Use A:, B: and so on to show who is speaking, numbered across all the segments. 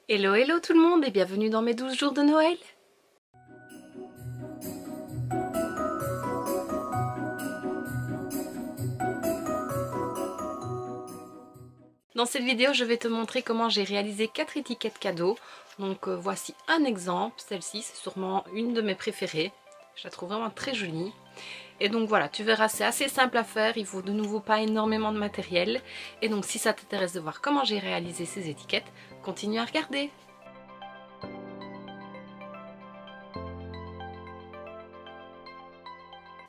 A: Hello hello tout le monde et bienvenue dans mes 12 jours de Noël. Dans cette vidéo, je vais te montrer comment j'ai réalisé 4 étiquettes cadeaux. Donc voici un exemple, celle-ci c'est sûrement une de mes préférées. Je la trouve vraiment très jolie. Et donc voilà, tu verras, c'est assez simple à faire, il faut de nouveau pas énormément de matériel. Et donc si ça t'intéresse de voir comment j'ai réalisé ces étiquettes, continue à regarder.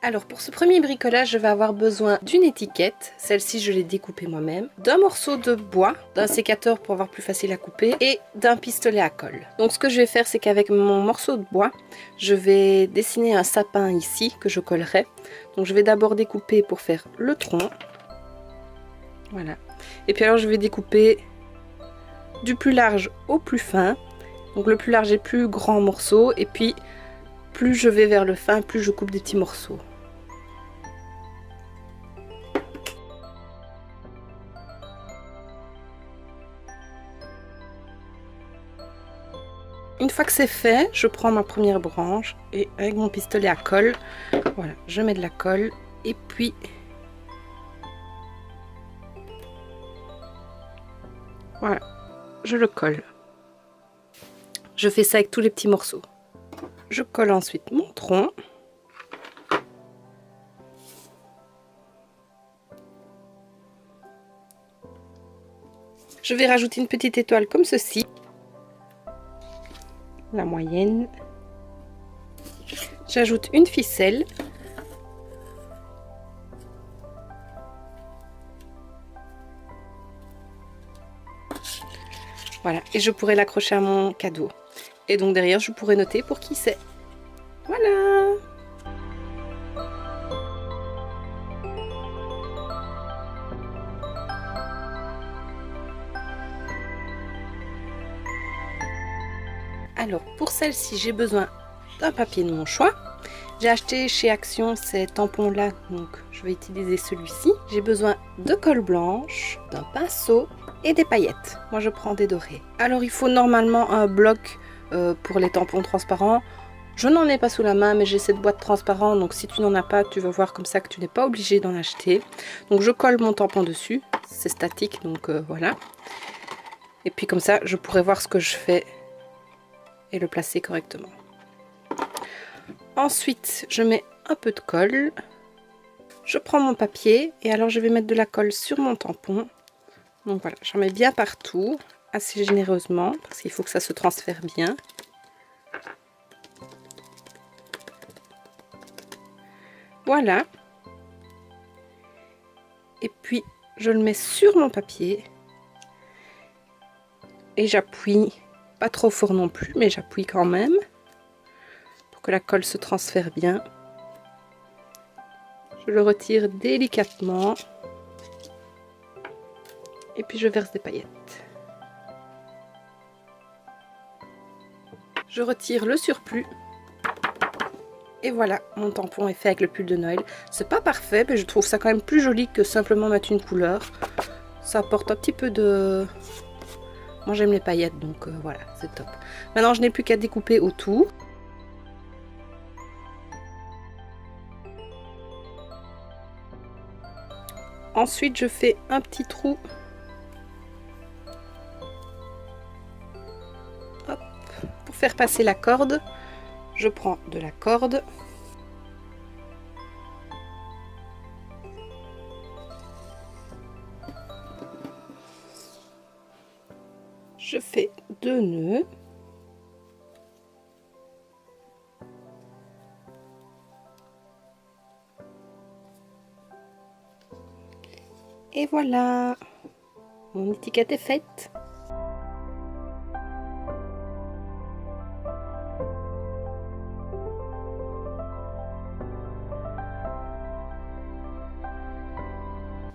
A: Alors pour ce premier bricolage, je vais avoir besoin d'une étiquette, celle-ci je l'ai découpée moi-même, d'un morceau de bois, d'un sécateur pour avoir plus facile à couper et d'un pistolet à colle. Donc ce que je vais faire, c'est qu'avec mon morceau de bois, je vais dessiner un sapin ici que je collerai. Donc je vais d'abord découper pour faire le tronc, voilà. Et puis alors je vais découper du plus large au plus fin. Donc le plus large et plus grand morceau, et puis plus je vais vers le fin, plus je coupe des petits morceaux. Une fois que c'est fait, je prends ma première branche et avec mon pistolet à colle, voilà, je mets de la colle et puis voilà, je le colle. Je fais ça avec tous les petits morceaux. Je colle ensuite mon tronc. Je vais rajouter une petite étoile comme ceci. La moyenne. J'ajoute une ficelle. Voilà, et je pourrais l'accrocher à mon cadeau. Et donc derrière, je pourrais noter pour qui c'est. Voilà. Alors pour celle-ci, j'ai besoin d'un papier de mon choix. J'ai acheté chez Action ces tampons là, donc je vais utiliser celui-ci. J'ai besoin de colle blanche, d'un pinceau et des paillettes. Moi je prends des dorés. Alors il faut normalement un bloc pour les tampons transparents. Je n'en ai pas sous la main, mais j'ai cette boîte transparente, donc si tu n'en as pas, tu vas voir comme ça que tu n'es pas obligé d'en acheter. Donc je colle mon tampon dessus, c'est statique, donc voilà. Et puis comme ça, je pourrai voir ce que je fais et le placer correctement. Ensuite, je mets un peu de colle. Je prends mon papier et alors je vais mettre de la colle sur mon tampon. Donc voilà, j'en mets bien partout, assez généreusement, parce qu'il faut que ça se transfère bien. Voilà. Et puis, je le mets sur mon papier. Et j'appuie, pas trop fort non plus, mais j'appuie quand même. Pour que la colle se transfère bien. Je le retire délicatement. Et puis je verse des paillettes. Je retire le surplus. Et voilà, mon tampon est fait avec le pull de Noël. C'est pas parfait, mais je trouve ça quand même plus joli que simplement mettre une couleur. Ça apporte un petit peu de... Moi j'aime les paillettes, donc voilà, c'est top. Maintenant je n'ai plus qu'à découper autour. Ensuite je fais un petit trou. Hop. Pour faire passer la corde, je prends de la corde. Je fais 2 nœuds. Et voilà, mon étiquette est faite.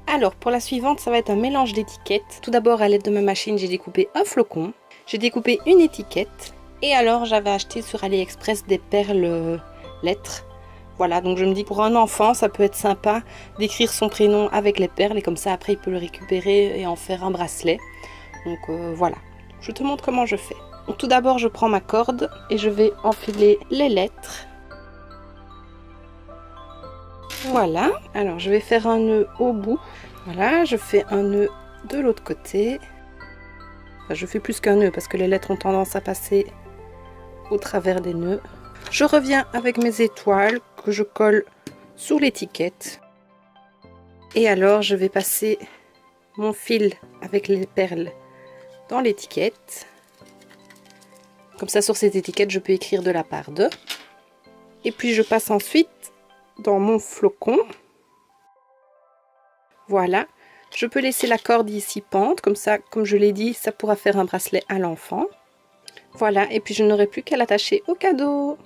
A: Alors pour la suivante, ça va être un mélange d'étiquettes. Tout d'abord à l'aide de ma machine, j'ai découpé un flocon. J'ai découpé une étiquette. Et alors j'avais acheté sur AliExpress des perles lettres. Voilà, donc je me dis pour un enfant, ça peut être sympa d'écrire son prénom avec les perles. Et comme ça après il peut le récupérer et en faire un bracelet. Donc voilà, je te montre comment je fais. Donc, tout d'abord, je prends ma corde et je vais enfiler les lettres. Voilà, alors je vais faire un nœud au bout. Voilà, je fais un nœud de l'autre côté. Enfin, je fais plus qu'un nœud parce que les lettres ont tendance à passer au travers des nœuds. Je reviens avec mes étoiles que je colle sur l'étiquette. Et alors je vais passer mon fil avec les perles dans l'étiquette. Comme ça, sur cette étiquette, je peux écrire de la part de. Et puis je passe ensuite dans mon flocon. Voilà. Je peux laisser la corde ici pendre, comme ça, comme je l'ai dit, ça pourra faire un bracelet à l'enfant. Voilà, et puis je n'aurai plus qu'à l'attacher au cadeau.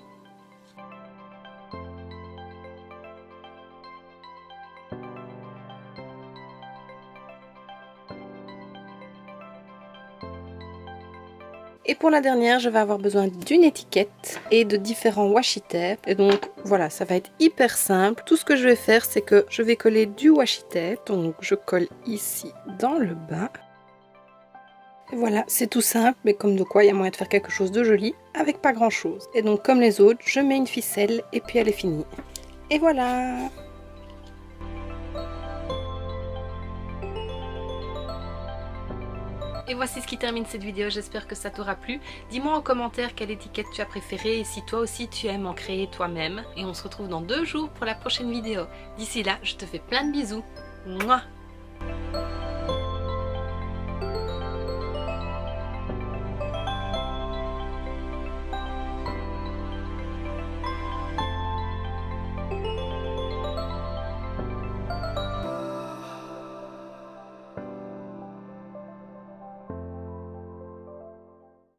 A: Et pour la dernière, je vais avoir besoin d'une étiquette et de différents washi tape. Et donc voilà, ça va être hyper simple. Tout ce que je vais faire, c'est que je vais coller du washi tape. Donc je colle ici dans le bas. Et voilà, c'est tout simple, mais comme de quoi il y a moyen de faire quelque chose de joli avec pas grand chose. Et donc comme les autres, je mets une ficelle et puis elle est finie. Et voilà! Et voici ce qui termine cette vidéo, j'espère que ça t'aura plu. Dis-moi en commentaire quelle étiquette tu as préférée et si toi aussi tu aimes en créer toi-même. Et on se retrouve dans 2 jours pour la prochaine vidéo. D'ici là, je te fais plein de bisous. Mouah.